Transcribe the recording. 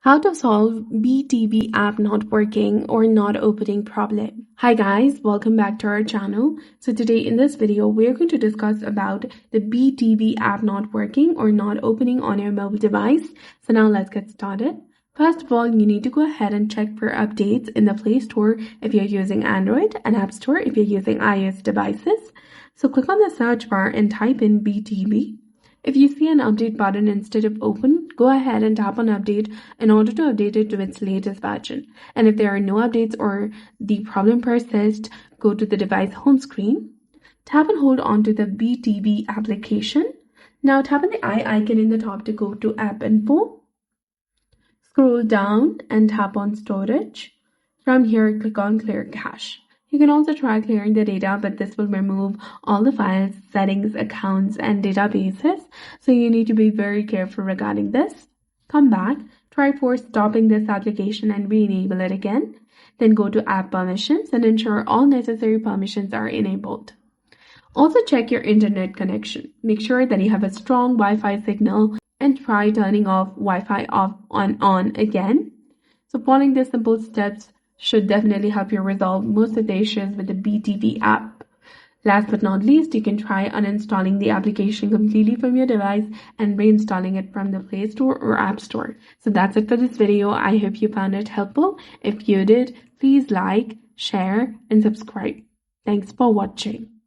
How to solve BeeTV app not working or not opening problem. Hi guys, welcome back to our channel. So today in this video, we're going to discuss about the BeeTV app not working or not opening on your mobile device. So now let's get started. First of all, you need to go ahead and check for updates in the Play Store if you're using Android and App Store if you're using iOS devices. So click on the search bar and type in BeeTV. If you see an update button instead of open, go ahead and tap on update in order to update it to its latest version. And if there are no updates or the problem persists, go to the device home screen. Tap and hold on to the BeeTV application. Now tap on the eye icon in the top to go to app info. Scroll down and tap on storage. From here, click on clear cache. You can also try clearing the data, but this will remove all the files, settings, accounts, and databases. So you need to be very careful regarding this. Come back, try stopping this application and re-enable it again. Then go to app permissions and ensure all necessary permissions are enabled. Also check your internet connection. Make sure that you have a strong Wi-Fi signal and try turning off Wi-Fi off on again. So following these simple steps should definitely help you resolve most of the issues with the BeeTV app. Last but not least, you can try uninstalling the application completely from your device and reinstalling it from the Play Store or App Store. So that's it for this video. I hope you found it helpful. If you did, please like, share, and subscribe. Thanks for watching.